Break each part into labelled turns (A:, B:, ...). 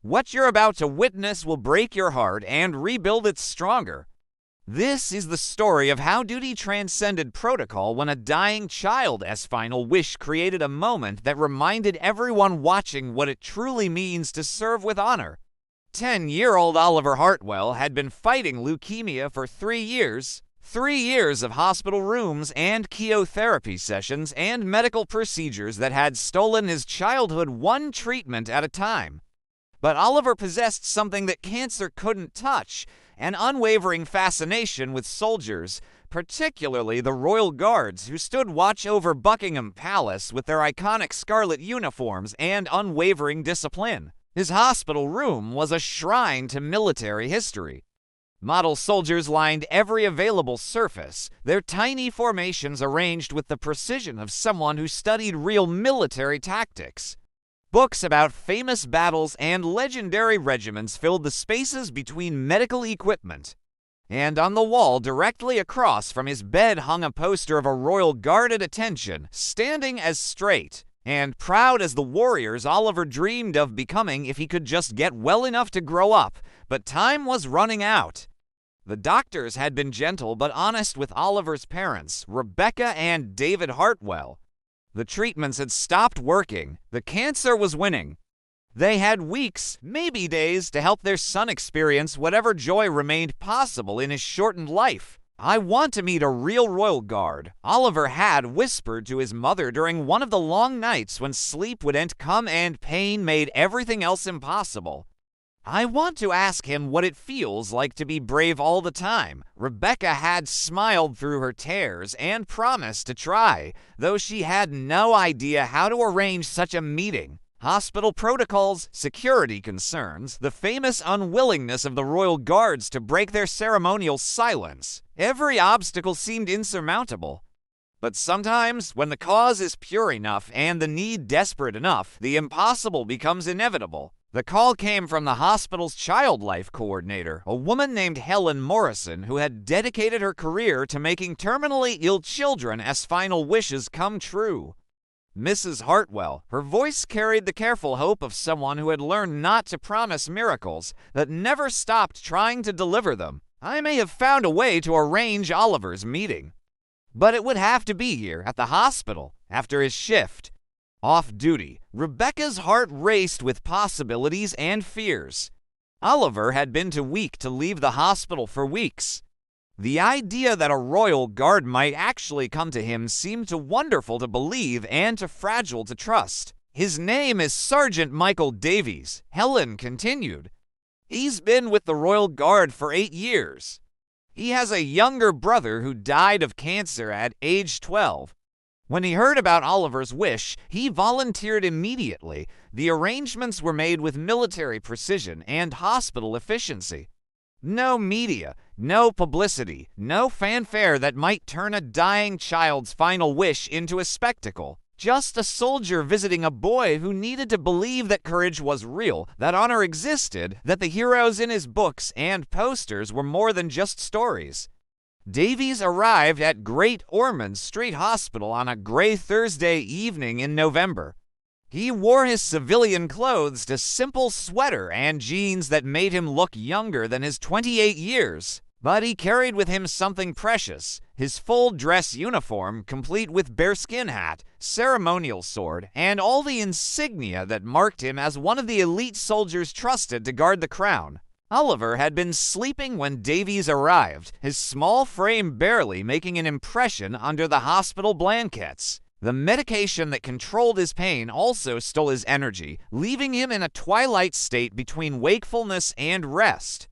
A: What you're about to witness will break your heart and rebuild it stronger. This is the story of how duty transcended protocol when a dying child's final wish created a moment that reminded everyone watching what it truly means to serve with honor. 10-year-old Oliver Hartwell had been fighting leukemia for 3 years. 3 years of hospital rooms and chemotherapy sessions and medical procedures that had stolen his childhood one treatment at a time. But Oliver possessed something that cancer couldn't touch: an unwavering fascination with soldiers, particularly the Royal Guards who stood watch over Buckingham Palace with their iconic scarlet uniforms and unwavering discipline. His hospital room was a shrine to military history. Model soldiers lined every available surface, their tiny formations arranged with the precision of someone who studied real military tactics. Books about famous battles and legendary regiments filled the spaces between medical equipment. And on the wall directly across from his bed hung a poster of a Royal Guard at attention, standing as straight and proud as the warriors Oliver dreamed of becoming if he could just get well enough to grow up. But time was running out. The doctors had been gentle but honest with Oliver's parents, Rebecca and David Hartwell. The treatments had stopped working. The cancer was winning. They had weeks, maybe days, to help their son experience whatever joy remained possible in his shortened life. "I want to meet a real Royal Guard," Oliver had whispered to his mother during one of the long nights when sleep wouldn't come and pain made everything else impossible. "I want to ask him what it feels like to be brave all the time." Rebecca had smiled through her tears and promised to try, though she had no idea how to arrange such a meeting. Hospital protocols, security concerns, the famous unwillingness of the Royal Guards to break their ceremonial silence. Every obstacle seemed insurmountable. But sometimes, when the cause is pure enough and the need desperate enough, the impossible becomes inevitable. The call came from the hospital's child life coordinator, a woman named Helen Morrison, who had dedicated her career to making terminally ill children's final wishes come true. Mrs. Hartwell, her voice carried the careful hope of someone who had learned not to promise miracles, but never stopped trying to deliver them. "I may have found a way to arrange Oliver's meeting, but it would have to be here at the hospital after his shift." Off duty, Rebecca's heart raced with possibilities and fears. Oliver had been too weak to leave the hospital for weeks. The idea that a Royal Guard might actually come to him seemed too wonderful to believe and too fragile to trust. "His name is Sergeant Michael Davies," Helen continued. "He's been with the Royal Guard for 8 years. He has a younger brother who died of cancer at age 12. When he heard about Oliver's wish, he volunteered immediately. The arrangements were made with military precision and hospital efficiency. No media, no publicity, no fanfare that might turn a dying child's final wish into a spectacle. Just a soldier visiting a boy who needed to believe that courage was real, that honor existed, that the heroes in his books and posters were more than just stories." Davies arrived at Great Ormond Street Hospital on a gray Thursday evening in November. He wore his civilian clothes, a simple sweater and jeans that made him look younger than his 28 years. But he carried with him something precious: his full dress uniform, complete with bearskin hat, ceremonial sword, and all the insignia that marked him as one of the elite soldiers trusted to guard the crown. Oliver had been sleeping when Davies arrived, his small frame barely making an impression under the hospital blankets. The medication that controlled his pain also stole his energy, leaving him in a twilight state between wakefulness and rest.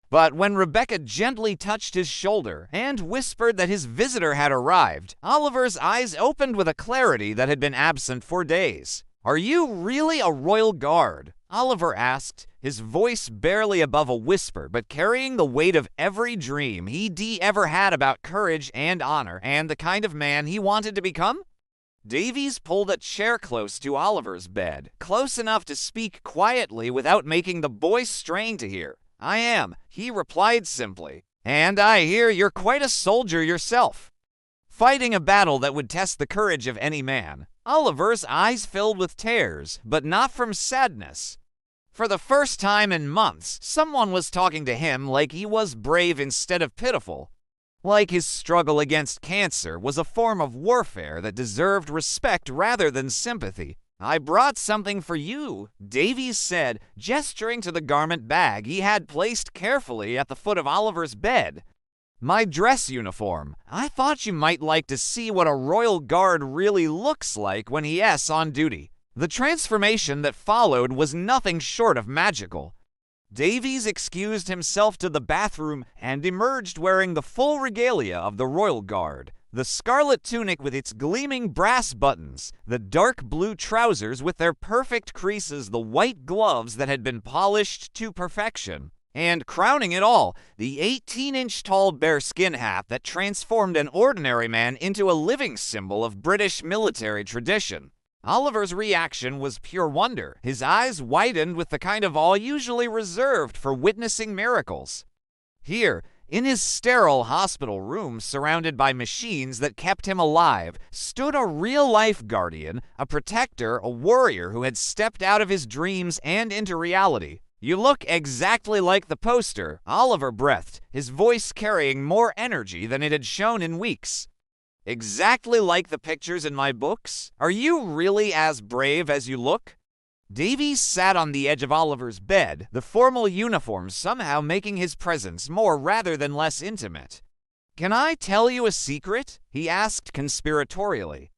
A: But when Rebecca gently touched his shoulder and whispered that his visitor had arrived, Oliver's eyes opened with a clarity that had been absent for days. "Are you really a Royal Guard?" Oliver asked, his voice barely above a whisper, but carrying the weight of every dream he'd ever had about courage and honor and the kind of man he wanted to become. Davies pulled a chair close to Oliver's bed, close enough to speak quietly without making the boy strain to hear. "I am," he replied simply, "and I hear you're quite a soldier yourself, fighting a battle that would test the courage of any man." Oliver's eyes filled with tears, but not from sadness. For the first time in months, someone was talking to him like he was brave instead of pitiful. Like his struggle against cancer was a form of warfare that deserved respect rather than sympathy. "I brought something for you," Davies said, gesturing to the garment bag he had placed carefully at the foot of Oliver's bed. "My dress uniform. I thought you might like to see what a royal guard really looks like when he's on duty." The transformation that followed was nothing short of magical. Davies excused himself to the bathroom and emerged wearing the full regalia of the royal guard. The scarlet tunic with its gleaming brass buttons, the dark blue trousers with their perfect creases, the white gloves that had been polished to perfection, and crowning it all, the 18-inch tall bearskin hat that transformed an ordinary man into a living symbol of British military tradition. Oliver's reaction was pure wonder. His eyes widened with the kind of awe usually reserved for witnessing miracles. Here, in his sterile hospital room surrounded by machines that kept him alive, stood a real-life guardian, a protector, a warrior who had stepped out of his dreams and into reality. "You look exactly like the poster," Oliver breathed, his voice carrying more energy than it had shown in weeks. "Exactly like the pictures in my books? Are you really as brave as you look?" Davies sat on the edge of Oliver's bed, the formal uniform somehow making his presence more rather than less intimate. "Can I tell you a secret?" he asked conspiratorially.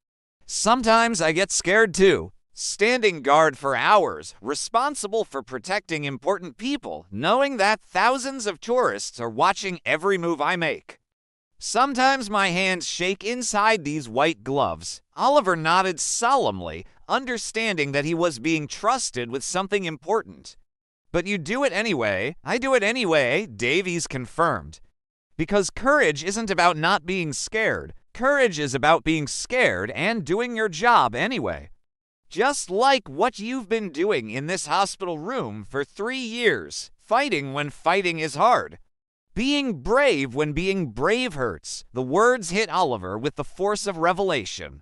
A: "Sometimes I get scared too. Standing guard for hours, responsible for protecting important people, knowing that thousands of tourists are watching every move I make. Sometimes my hands shake inside these white gloves." Oliver nodded solemnly, understanding that he was being trusted with something important. "But you do it anyway." "I do it anyway," Davies confirmed. "Because courage isn't about not being scared. Courage is about being scared and doing your job anyway. Just like what you've been doing in this hospital room for 3 years, fighting when fighting is hard. Being brave when being brave hurts." The words hit Oliver with the force of revelation.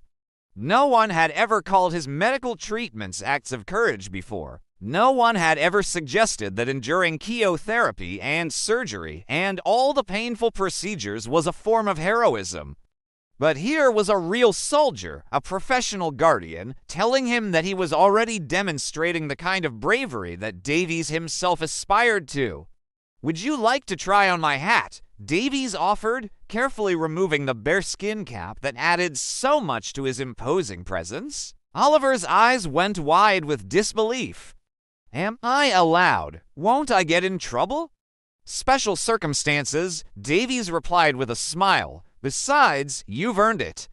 A: No one had ever called his medical treatments acts of courage before. No one had ever suggested that enduring chemotherapy and surgery and all the painful procedures was a form of heroism. But here was a real soldier, a professional guardian, telling him that he was already demonstrating the kind of bravery that Davies himself aspired to. "Would you like to try on my hat?" Davies offered, carefully removing the bearskin cap that added so much to his imposing presence. Oliver's eyes went wide with disbelief. "Am I allowed? Won't I get in trouble?" "Special circumstances," Davies replied with a smile. "Besides, you've earned it.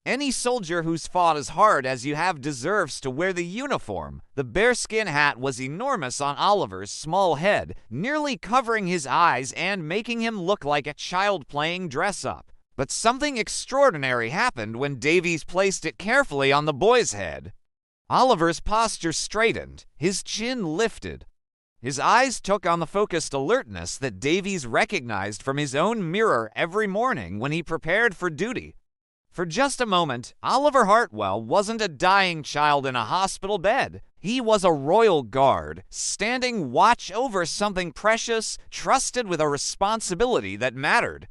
A: Any soldier who's fought as hard as you have deserves to wear the uniform." The bearskin hat was enormous on Oliver's small head, nearly covering his eyes and making him look like a child playing dress-up. But something extraordinary happened when Davies placed it carefully on the boy's head. Oliver's posture straightened, his chin lifted. His eyes took on the focused alertness that Davies recognized from his own mirror every morning when he prepared for duty. For just a moment, Oliver Hartwell wasn't a dying child in a hospital bed. He was a royal guard, standing watch over something precious, trusted with a responsibility that mattered.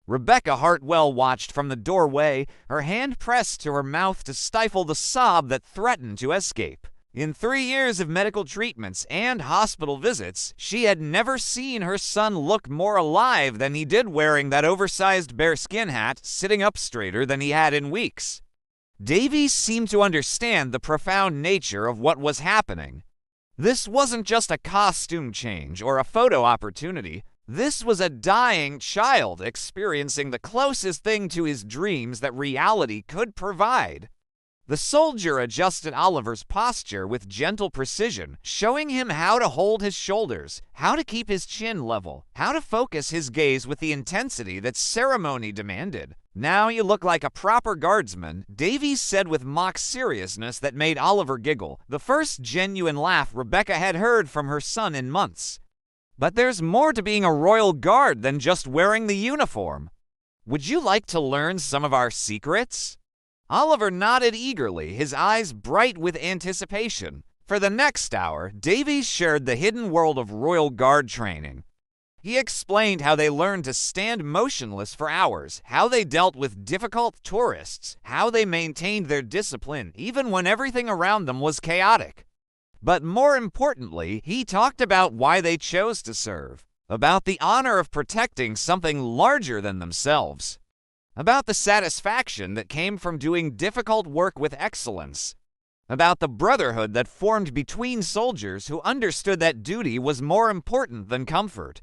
A: Rebecca Hartwell watched from the doorway, her hand pressed to her mouth to stifle the sob that threatened to escape. In 3 years of medical treatments and hospital visits, she had never seen her son look more alive than he did wearing that oversized bearskin hat, sitting up straighter than he had in weeks. Davies seemed to understand the profound nature of what was happening. This wasn't just a costume change or a photo opportunity. This was a dying child experiencing the closest thing to his dreams that reality could provide. The soldier adjusted Oliver's posture with gentle precision, showing him how to hold his shoulders, how to keep his chin level, how to focus his gaze with the intensity that ceremony demanded. "Now you look like a proper guardsman," Davies said with mock seriousness that made Oliver giggle, the first genuine laugh Rebecca had heard from her son in months. "But there's more to being a royal guard than just wearing the uniform. Would you like to learn some of our secrets?" Oliver nodded eagerly, his eyes bright with anticipation. For the next hour, Davies shared the hidden world of Royal Guard training. He explained how they learned to stand motionless for hours, how they dealt with difficult tourists, how they maintained their discipline even when everything around them was chaotic. But more importantly, he talked about why they chose to serve, about the honor of protecting something larger than themselves, about the satisfaction that came from doing difficult work with excellence, about the brotherhood that formed between soldiers who understood that duty was more important than comfort.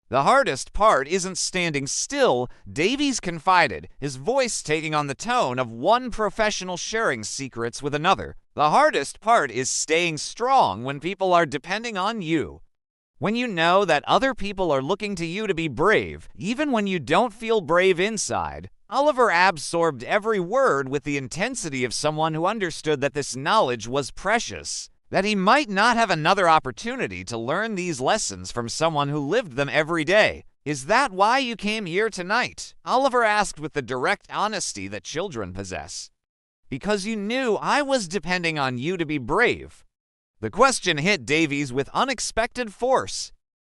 A: The hardest part isn't standing still, Davies confided, his voice taking on the tone of one professional sharing secrets with another. The hardest part is staying strong when people are depending on you. When you know that other people are looking to you to be brave, even when you don't feel brave inside. Oliver absorbed every word with the intensity of someone who understood that this knowledge was precious, that he might not have another opportunity to learn these lessons from someone who lived them every day. "Is that why you came here tonight?" Oliver asked with the direct honesty that children possess. "Because you knew I was depending on you to be brave." The question hit Davies with unexpected force.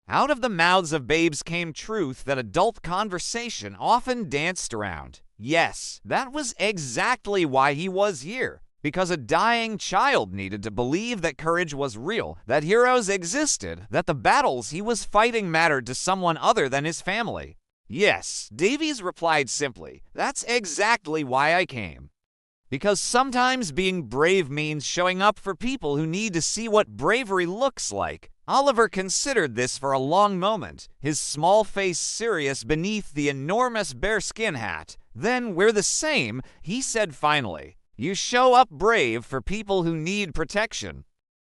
A: Out of the mouths of babes came truth that adult conversation often danced around. Yes, that was exactly why he was here. Because a dying child needed to believe that courage was real, that heroes existed, that the battles he was fighting mattered to someone other than his family. "Yes," Davies replied simply, "that's exactly why I came. Because sometimes being brave means showing up for people who need to see what bravery looks like." Oliver considered this for a long moment, his small face serious beneath the enormous bearskin hat. Then, "We're the same," he said finally. "You show up brave for people who need protection.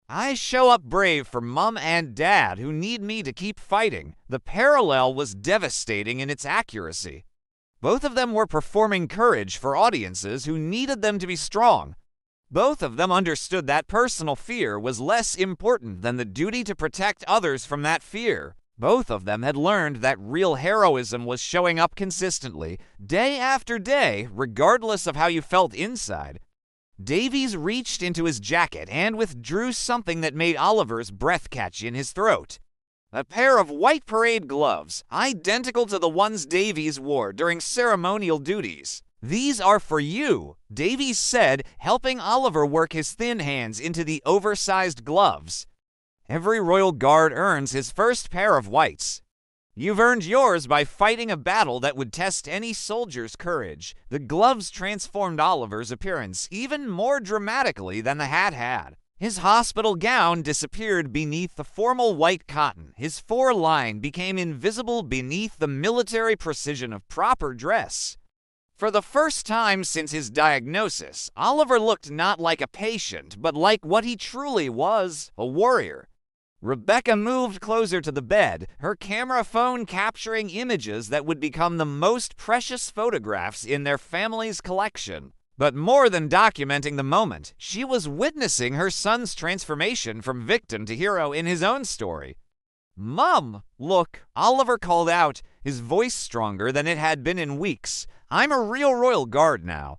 A: I show up brave for Mom and Dad who need me to keep fighting." The parallel was devastating in its accuracy. Both of them were performing courage for audiences who needed them to be strong. Both of them understood that personal fear was less important than the duty to protect others from that fear. Both of them had learned that real heroism was showing up consistently, day after day, regardless of how you felt inside. Davies reached into his jacket and withdrew something that made Oliver's breath catch in his throat. A pair of white parade gloves, identical to the ones Davies wore during ceremonial duties. "These are for you," Davies said, helping Oliver work his thin hands into the oversized gloves. "Every Royal Guard earns his first pair of whites. You've earned yours by fighting a battle that would test any soldier's courage." The gloves transformed Oliver's appearance even more dramatically than the hat had. His hospital gown disappeared beneath the formal white cotton. His foreline became invisible beneath the military precision of proper dress. For the first time since his diagnosis, Oliver looked not like a patient, but like what he truly was, a warrior. Rebecca moved closer to the bed, her camera phone capturing images that would become the most precious photographs in their family's collection. But more than documenting the moment, she was witnessing her son's transformation from victim to hero in his own story. "Mom, look," Oliver called out, his voice stronger than it had been in weeks. "I'm a real Royal Guard now.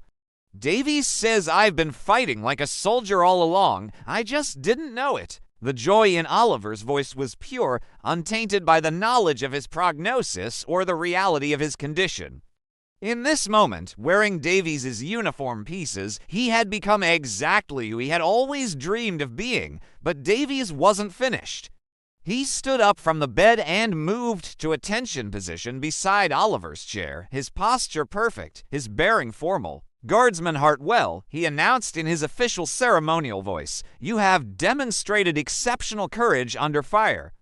A: Davies says I've been fighting like a soldier all along. I just didn't know it." The joy in Oliver's voice was pure, untainted by the knowledge of his prognosis or the reality of his condition. In this moment, wearing Davies' uniform pieces, he had become exactly who he had always dreamed of being, but Davies wasn't finished. He stood up from the bed and moved to attention position beside Oliver's chair, his posture perfect, his bearing formal. "Guardsman Hartwell," he announced in his official ceremonial voice, "you have demonstrated exceptional courage under fire.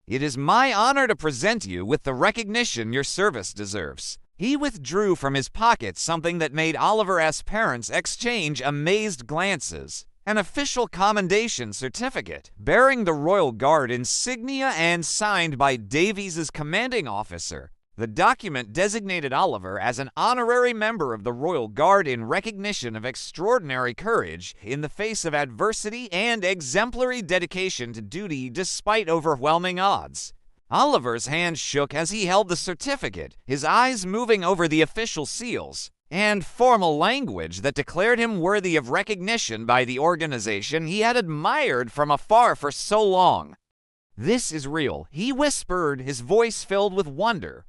A: It is my honor to present you with the recognition your service deserves." He withdrew from his pocket something that made Oliver's parents exchange amazed glances. An official commendation certificate, bearing the Royal Guard insignia and signed by Davies' commanding officer. The document designated Oliver as an honorary member of the Royal Guard in recognition of extraordinary courage in the face of adversity and exemplary dedication to duty despite overwhelming odds. Oliver's hand shook as he held the certificate, his eyes moving over the official seals. and formal language that declared him worthy of recognition by the organization he had admired from afar for so long. "This is real," he whispered, his voice filled with wonder.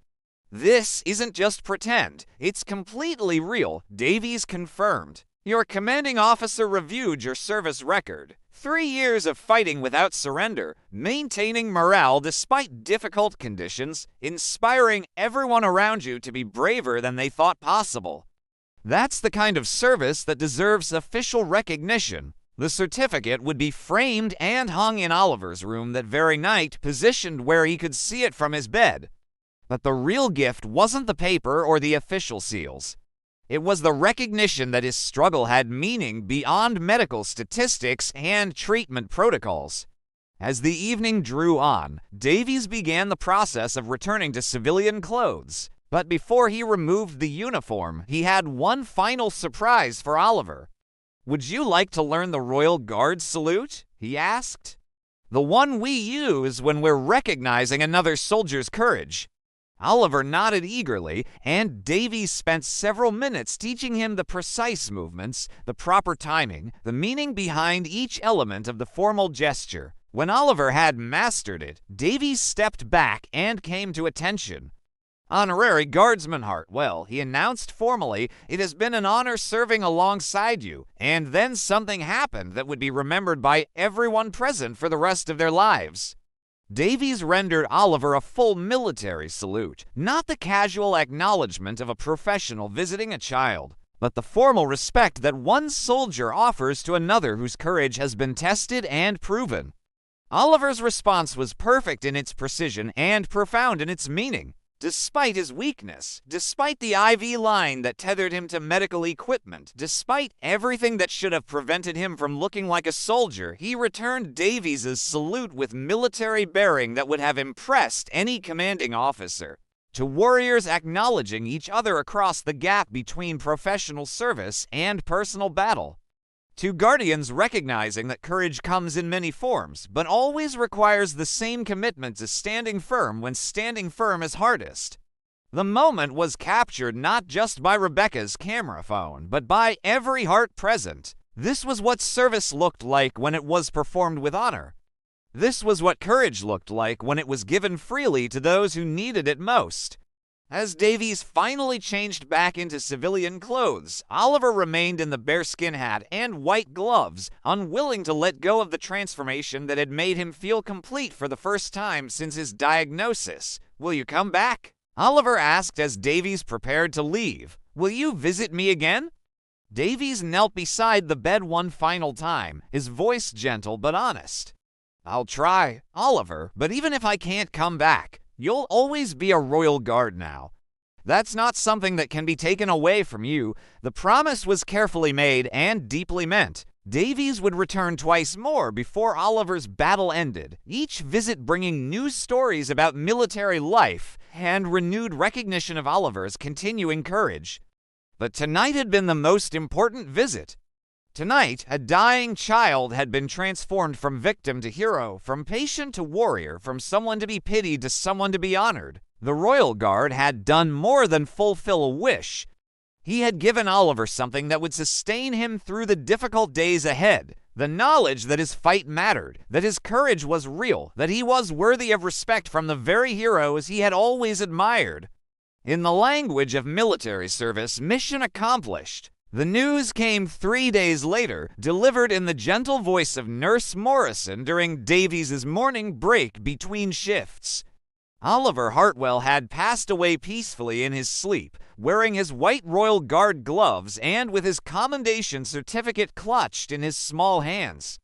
A: "This isn't just pretend, it's completely real," Davies confirmed. "Your commanding officer reviewed your service record. 3 years of fighting without surrender, maintaining morale despite difficult conditions, inspiring everyone around you to be braver than they thought possible. That's the kind of service that deserves official recognition." The certificate would be framed and hung in Oliver's room that very night, positioned where he could see it from his bed. But the real gift wasn't the paper or the official seals. It was the recognition that his struggle had meaning beyond medical statistics and treatment protocols. As the evening drew on, Davies began the process of returning to civilian clothes. But before he removed the uniform, he had one final surprise for Oliver. "Would you like to learn the Royal Guard salute?" he asked. "The one we use when we're recognizing another soldier's courage." Oliver nodded eagerly, and Davies spent several minutes teaching him the precise movements, the proper timing, the meaning behind each element of the formal gesture. When Oliver had mastered it, Davies stepped back and came to attention. "Honorary Guardsman Hartwell," he announced formally, "it has been an honor serving alongside you." And then something happened that would be remembered by everyone present for the rest of their lives. Davies rendered Oliver a full military salute, not the casual acknowledgement of a professional visiting a child, but the formal respect that one soldier offers to another whose courage has been tested and proven. Oliver's response was perfect in its precision and profound in its meaning. Despite his weakness, despite the IV line that tethered him to medical equipment, despite everything that should have prevented him from looking like a soldier, he returned Davies' salute with military bearing that would have impressed any commanding officer. To warriors acknowledging each other across the gap between professional service and personal battle. To guardians recognizing that courage comes in many forms, but always requires the same commitment to standing firm when standing firm is hardest. The moment was captured not just by Rebecca's camera phone, but by every heart present. This was what service looked like when it was performed with honor. This was what courage looked like when it was given freely to those who needed it most. As Davies finally changed back into civilian clothes, Oliver remained in the bearskin hat and white gloves, unwilling to let go of the transformation that had made him feel complete for the first time since his diagnosis. "Will you come back?" Oliver asked as Davies prepared to leave. "Will you visit me again?" Davies knelt beside the bed one final time, his voice gentle but honest. "I'll try, Oliver, but even if I can't come back, you'll always be a Royal Guard now. That's not something that can be taken away from you." The promise was carefully made and deeply meant. Davies would return twice more before Oliver's battle ended, each visit bringing new stories about military life and renewed recognition of Oliver's continuing courage. But tonight had been the most important visit. Tonight, a dying child had been transformed from victim to hero, from patient to warrior, from someone to be pitied to someone to be honored. The Royal Guard had done more than fulfill a wish. He had given Oliver something that would sustain him through the difficult days ahead. The knowledge that his fight mattered, that his courage was real, that he was worthy of respect from the very heroes he had always admired. In the language of military service, mission accomplished. The news came 3 days later, delivered in the gentle voice of Nurse Morrison during Davies' morning break between shifts. Oliver Hartwell had passed away peacefully in his sleep, wearing his white Royal Guard gloves and with his commendation certificate clutched in his small hands.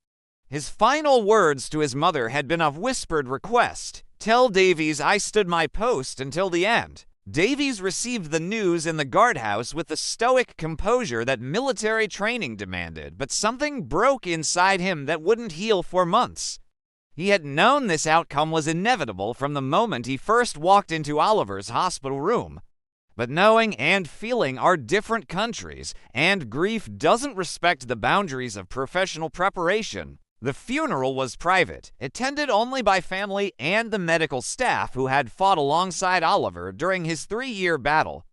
A: His final words to his mother had been of whispered request, "Tell Davies I stood my post until the end." Davies received the news in the guardhouse with the stoic composure that military training demanded, but something broke inside him that wouldn't heal for months. He had known this outcome was inevitable from the moment he first walked into Oliver's hospital room. But knowing and feeling are different countries, and grief doesn't respect the boundaries of professional preparation. The funeral was private, attended only by family and the medical staff who had fought alongside Oliver during his 3-year battle.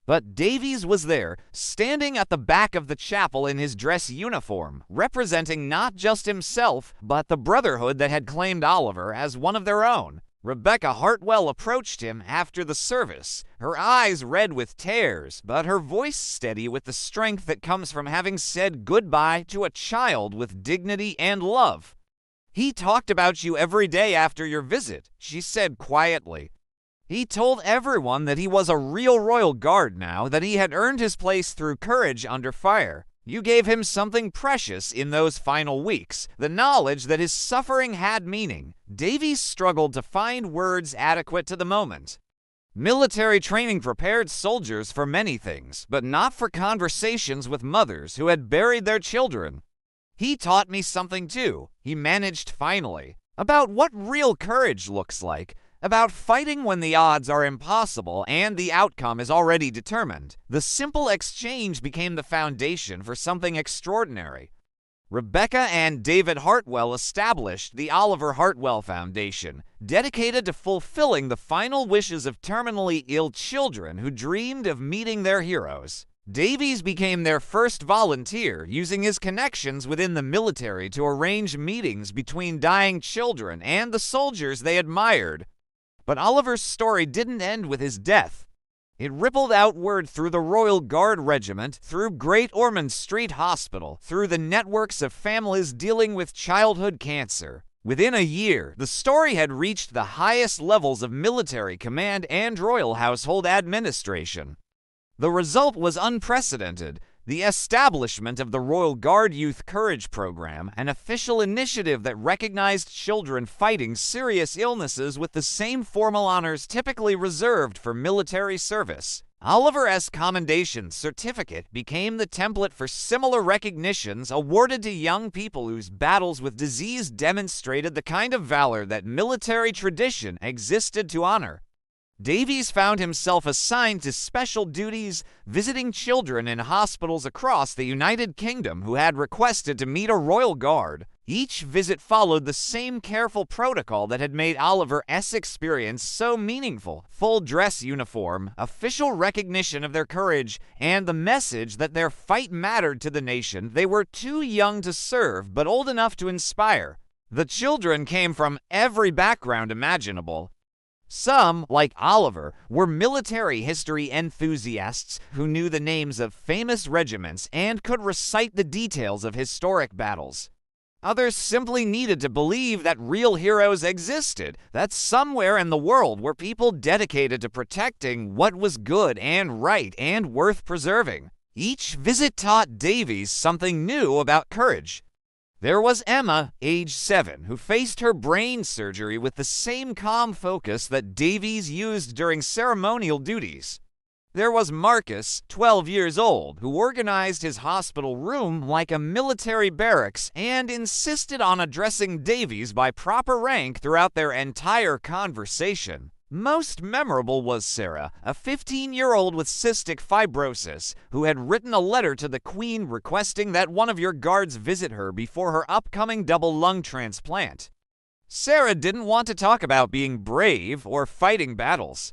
A: But Davies was there, standing at the back of the chapel in his dress uniform, representing not just himself, but the brotherhood that had claimed Oliver as one of their own. Rebecca Hartwell approached him after the service, her eyes red with tears, but her voice steady with the strength that comes from having said goodbye to a child with dignity and love. "He talked about you every day after your visit," she said quietly. "He told everyone that he was a real royal guard now, that he had earned his place through courage under fire. You gave him something precious in those final weeks, the knowledge that his suffering had meaning." Davies struggled to find words adequate to the moment. Military training prepared soldiers for many things, but not for conversations with mothers who had buried their children. "He taught me something too," he managed finally, "about what real courage looks like. About fighting when the odds are impossible and the outcome is already determined." The simple exchange became the foundation for something extraordinary. Rebecca and David Hartwell established the Oliver Hartwell Foundation, dedicated to fulfilling the final wishes of terminally ill children who dreamed of meeting their heroes. Davies became their first volunteer, using his connections within the military to arrange meetings between dying children and the soldiers they admired. But Oliver's story didn't end with his death. It rippled outward through the Royal Guard Regiment, through Great Ormond Street Hospital, through the networks of families dealing with childhood cancer. Within a year, the story had reached the highest levels of military command and royal household administration. The result was unprecedented. The establishment of the Royal Guard Youth Courage Program, an official initiative that recognized children fighting serious illnesses with the same formal honors typically reserved for military service. Oliver S. Commendation Certificate became the template for similar recognitions awarded to young people whose battles with disease demonstrated the kind of valor that military tradition existed to honor. Davies found himself assigned to special duties, visiting children in hospitals across the United Kingdom who had requested to meet a royal guard. Each visit followed the same careful protocol that had made Oliver's experience so meaningful: full dress uniform, official recognition of their courage, and the message that their fight mattered to the nation they were too young to serve but old enough to inspire. The children came from every background imaginable. Some, like Oliver, were military history enthusiasts who knew the names of famous regiments and could recite the details of historic battles. Others simply needed to believe that real heroes existed, that somewhere in the world were people dedicated to protecting what was good and right and worth preserving. Each visit taught Davies something new about courage. There was Emma, age 7, who faced her brain surgery with the same calm focus that Davies used during ceremonial duties. There was Marcus, 12 years old, who organized his hospital room like a military barracks and insisted on addressing Davies by proper rank throughout their entire conversation. Most memorable was Sarah, a 15-year-old with cystic fibrosis, who had written a letter to the Queen requesting that one of your guards visit her before her upcoming double lung transplant. Sarah didn't want to talk about being brave or fighting battles.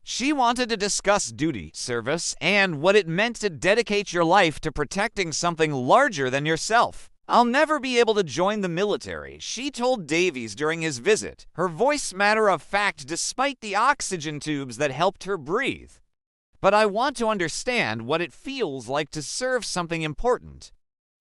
A: She wanted to discuss duty, service, and what it meant to dedicate your life to protecting something larger than yourself. "I'll never be able to join the military," she told Davies during his visit, her voice matter of fact despite the oxygen tubes that helped her breathe. "But I want to understand what it feels like to serve something important.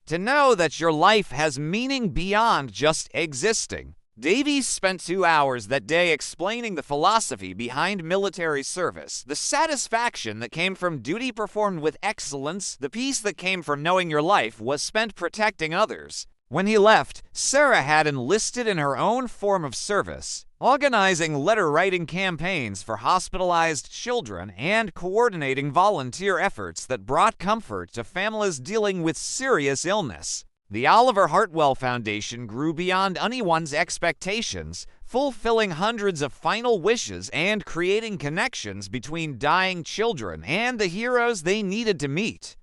A: To know that your life has meaning beyond just existing." Davies spent 2 hours that day explaining the philosophy behind military service, the satisfaction that came from duty performed with excellence, the peace that came from knowing your life was spent protecting others. When he left, Sarah had enlisted in her own form of service, organizing letter-writing campaigns for hospitalized children and coordinating volunteer efforts that brought comfort to families dealing with serious illness. The Oliver Hartwell Foundation grew beyond anyone's expectations, fulfilling hundreds of final wishes and creating connections between dying children and the heroes they needed to meet.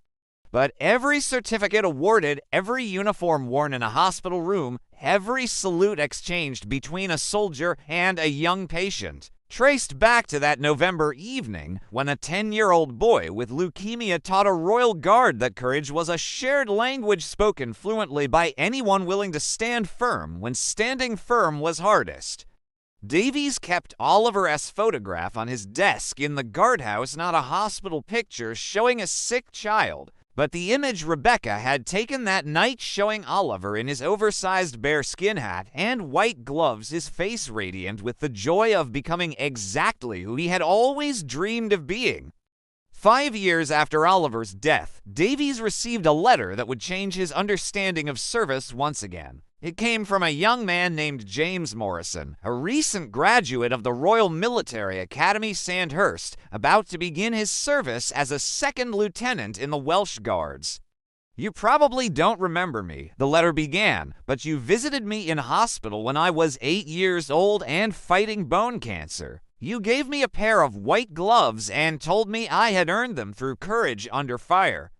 A: But every certificate awarded, every uniform worn in a hospital room, every salute exchanged between a soldier and a young patient, traced back to that November evening when a 10-year-old boy with leukemia taught a royal guard that courage was a shared language spoken fluently by anyone willing to stand firm when standing firm was hardest. Davies kept Oliver S. photograph on his desk in the guardhouse, not a hospital picture showing a sick child, but the image Rebecca had taken that night showing Oliver in his oversized bearskin hat and white gloves, his face radiant with the joy of becoming exactly who he had always dreamed of being. 5 years after Oliver's death, Davies received a letter that would change his understanding of service once again. It came from a young man named James Morrison, a recent graduate of the Royal Military Academy Sandhurst, about to begin his service as a second lieutenant in the Welsh Guards. "You probably don't remember me," the letter began, "but you visited me in hospital when I was 8 years old and fighting bone cancer. You gave me a pair of white gloves and told me I had earned them through courage under fire.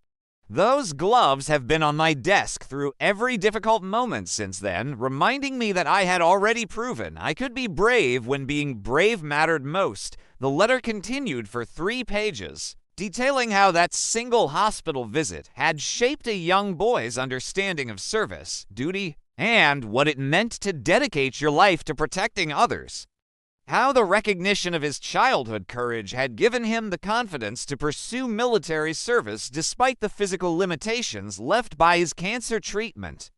A: Those gloves have been on my desk through every difficult moment since then, reminding me that I had already proven I could be brave when being brave mattered most." The letter continued for 3 pages, detailing how that single hospital visit had shaped a young boy's understanding of service, duty, and what it meant to dedicate your life to protecting others. How the recognition of his childhood courage had given him the confidence to pursue military service despite the physical limitations left by his cancer treatment.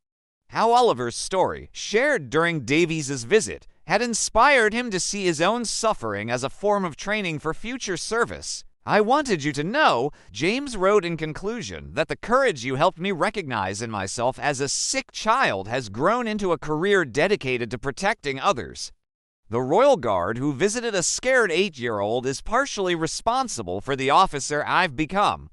A: How Oliver's story, shared during Davies's visit, had inspired him to see his own suffering as a form of training for future service. "I wanted you to know," James wrote in conclusion, "that the courage you helped me recognize in myself as a sick child has grown into a career dedicated to protecting others. The Royal Guard who visited a scared 8-year-old is partially responsible for the officer I've become.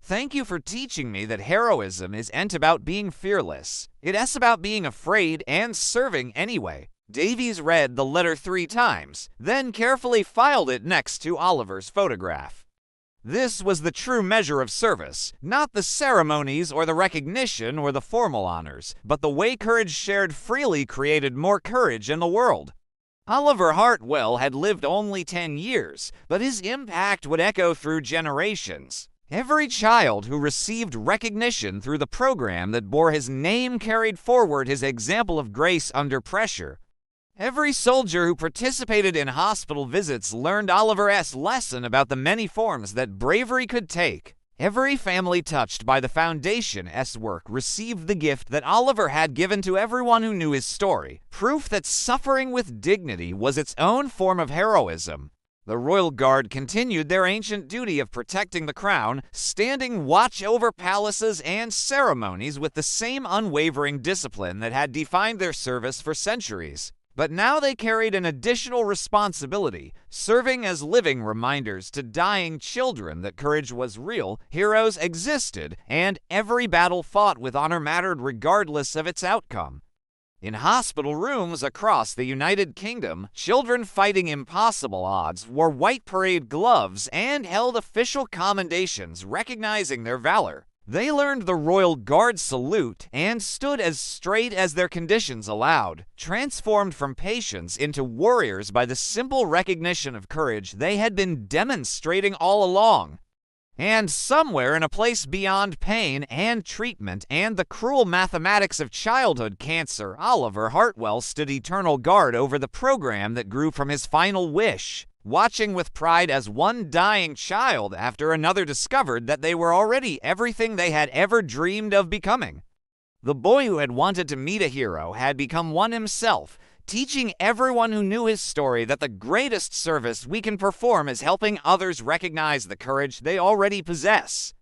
A: Thank you for teaching me that heroism isn't about being fearless. It's about being afraid and serving anyway." Davies read the letter 3 times, then carefully filed it next to Oliver's photograph. This was the true measure of service, not the ceremonies or the recognition or the formal honors, but the way courage shared freely created more courage in the world. Oliver Hartwell had lived only 10 years, but his impact would echo through generations. Every child who received recognition through the program that bore his name carried forward his example of grace under pressure. Every soldier who participated in hospital visits learned Oliver's lesson about the many forms that bravery could take. Every family touched by the Foundation's work received the gift that Oliver had given to everyone who knew his story, proof that suffering with dignity was its own form of heroism. The Royal Guard continued their ancient duty of protecting the crown, standing watch over palaces and ceremonies with the same unwavering discipline that had defined their service for centuries. But now they carried an additional responsibility, serving as living reminders to dying children that courage was real, heroes existed, and every battle fought with honor mattered regardless of its outcome. In hospital rooms across the United Kingdom, children fighting impossible odds wore white parade gloves and held official commendations recognizing their valor. They learned the Royal Guard salute and stood as straight as their conditions allowed, transformed from patients into warriors by the simple recognition of courage they had been demonstrating all along. And somewhere in a place beyond pain and treatment and the cruel mathematics of childhood cancer, Oliver Hartwell stood eternal guard over the program that grew from his final wish, watching with pride as one dying child after another discovered that they were already everything they had ever dreamed of becoming. The boy who had wanted to meet a hero had become one himself, teaching everyone who knew his story that the greatest service we can perform is helping others recognize the courage they already possess.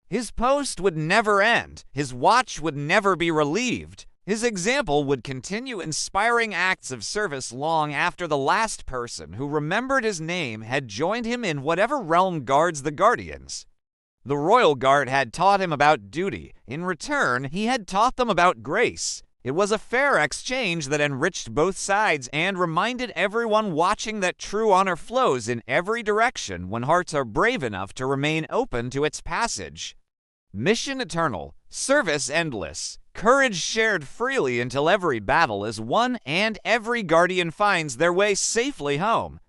A: His post would never end. His watch would never be relieved. His example would continue inspiring acts of service long after the last person who remembered his name had joined him in whatever realm guards the Guardians. The Royal Guard had taught him about duty. In return, he had taught them about grace. It was a fair exchange that enriched both sides and reminded everyone watching that true honor flows in every direction when hearts are brave enough to remain open to its passage. Mission eternal, service endless, courage shared freely until every battle is won and every Guardian finds their way safely home.